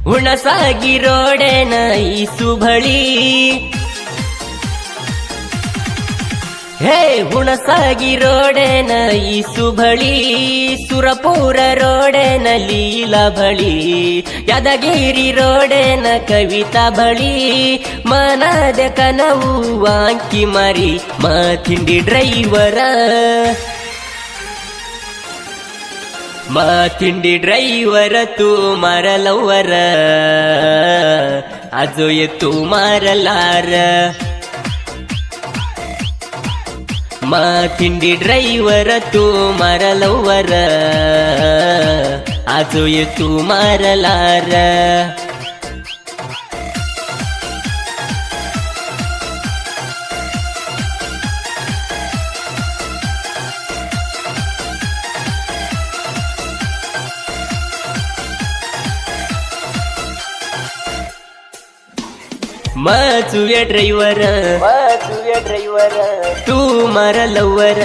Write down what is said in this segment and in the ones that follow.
ಹುಣಸಾಗಿ ರೋಡೆನ ಈಸು ಬಳಿ ಹೇ ಹುಣಸಾಗಿ ರೋಡೆನ ಈಸು ಬಳಿ ಸುರಪುರ ರೋಡೆನ ಲೀಲಾ ಬಳಿ ಯಾದಗಿರಿ ರೋಡೆನ ಕವಿತಾ ಬಳಿ ಮನದ ಕನವು ವಾಂಕಿ ಮಾರಿ ಮಾತಿಂಡಿ ಡ್ರೈವರ ಮಾತಿಂಡಿ ಡ್ರೈವರ ತೂ ಮಾರಲವರ ಅಜೋ ಎತ್ತು ಮಾರಲಾರ ಮಾತಿಂಡಿ ಡ್ರೈವರ ತೂ ಮಾರಲವರ ಅಜೋ ಎತ್ತು ಮಾರಲಾರ ಮಾಚುವೆ ಡ್ರೈವರ ತೂ ಮಾರಲವರ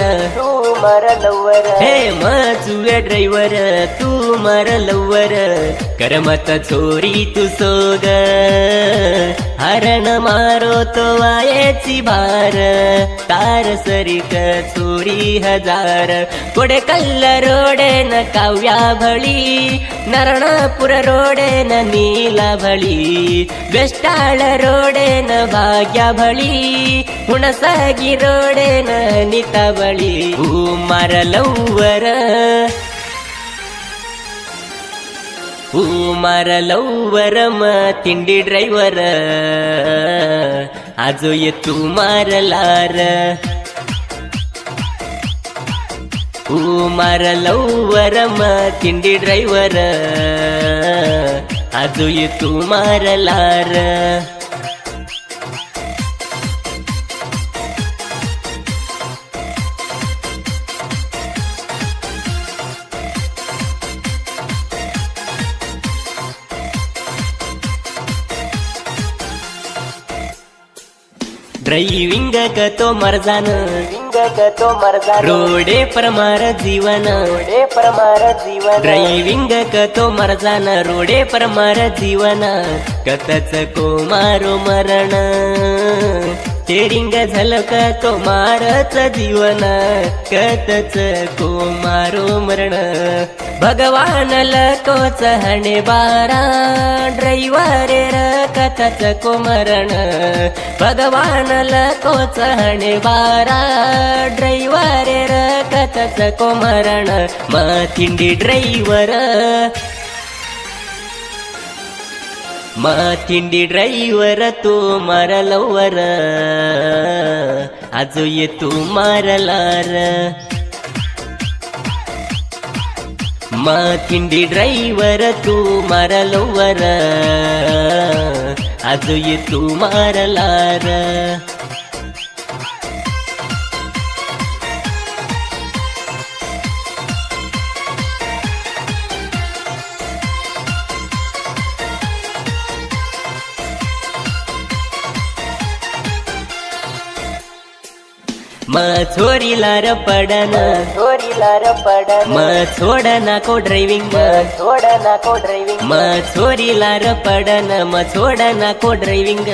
ಹೇ ಮಾಚುವೆ ಡ್ರೈವರ ತೂ ಮಾರಲವರ ಕರಮತ ಚೋರಿ ತು ಸೋಗ ಹರಣ ಮಾರೋ तो वायेची भार तार सरिक चोरी हजार कोडे कल्ल रोडेन काव्या भळी नरणापुर रोडेन नीला भळी बेस्टाळ रोडेन भाग्या भळी हुणसगी रोडेन निता बळी हू मारलवर ಹೂ ಮಾರಲವ್ವರ ತಿಂಡಿ ಡ್ರೈವರ ಆಜು ಎತ್ತು ಮಾರಲಾರ ಹೂ ಮಾರಲವ್ವರ ತಿಂಡಿ ಡ್ರೈವರ ಆಜು ಎತ್ತು ಮಾರಲಾರ ड्राइविंग तो मर्जान रोडे पर मार जीवन ड्राइविंग तो मर्जान रोडे पर मार जीवन कतच को मारो मरण स्टेरिंग झलक तो मारच जीवन कतच को मारो मरण भगवान लकोच हणे बारा ड्राइवर कतच को मरण भगवान लकोच हणे बारा ड्राइवर कतच को मरण माथिंडी ड्राइवर ಮಾತಿಂಡಿ ಡ್ರೈವರ ತೂ ಮಾರಲವರ ಆಜು ಎತ್ತು ಮಾರಲಾರ ಮಾತಿಂಡಿ ಡ್ರೈವರ ತೂ ಮಾರಲವರ ಆಜು ಎತ್ತು ಮಾರಲಾರ छोरीलार पडन छोडना को ड्राइविंग छोरीलार पडन छोडना को ड्राइविंग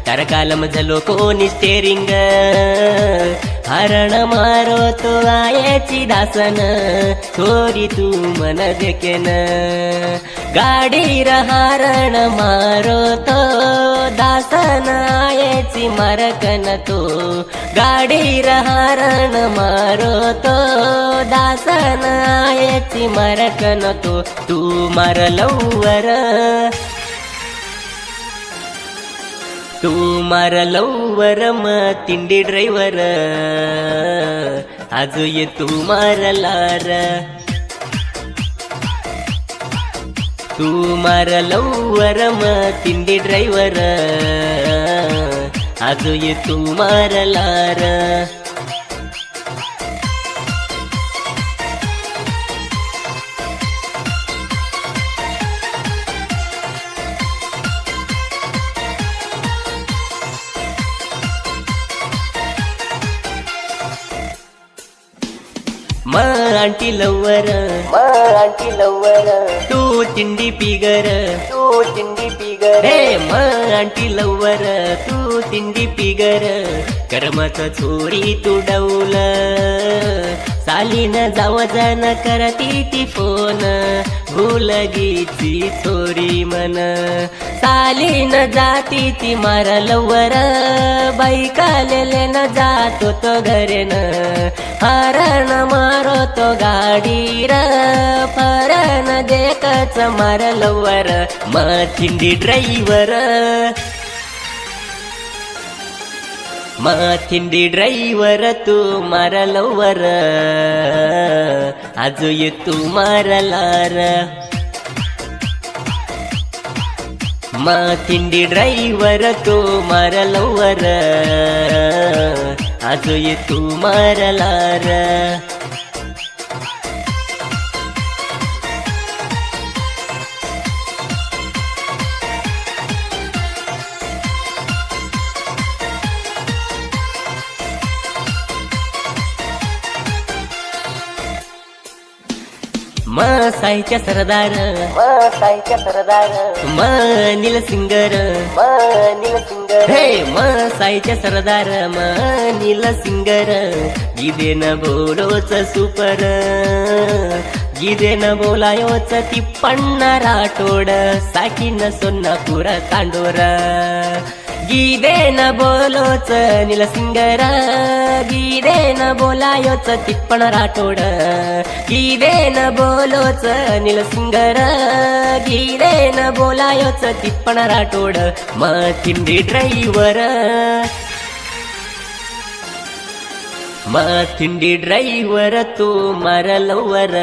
तरकालम झलो कोणी स्टेरिंग हरण मारो तो आयची दासन छोरी तू मन देखेन गाडी हरण मारो तो दासन आयची मारकन तो गाडी हरण मारो तो दासन आयची मारकन तो तू मारलवर तू मारलवर तिंडी ड्राइवर आजू ये तू मारलार तू मारलवर तिंडी ड्राइवर आजू ये तू मारलार आंटी लव्वर तू तिंडी पिगर हे आंटी लव्वर तू तिंडी पिगर कर्मच चोरी तू डौल सालीन जाव जन करती ती फोन भूलगीची चोरी मन सालीन जाती ती मार लव्वर बाई कालेले न जातो तो घरेन हरण मारो तो गाडीर फरण देखच मार लव्वर थिंडी ड्रायव्हर थिंडी ड्रायव्हर तू मार लव्वर आजू ये तू मारलार थिंडी ड्रायव्हर तू मार लव्वर आजू ये तू मारलार साईच्या सरदार नील सिंगर हे साईच्या सरदार नील singer Gideon बोलोच super Gideon बोलायोच तिप्पण्ण Rathod साकीन सोन्नापूर तांडोर Gideon बोलोच नील सिंगर गिदेन बोलायोच तिप्पण राठोड गिदेन बोलोच नील singer Gideon बोलायोच तिप्पण Rathod थिंडी driver थिंडी driver तू मार लव्वर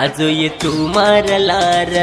आजू ये तू मारलार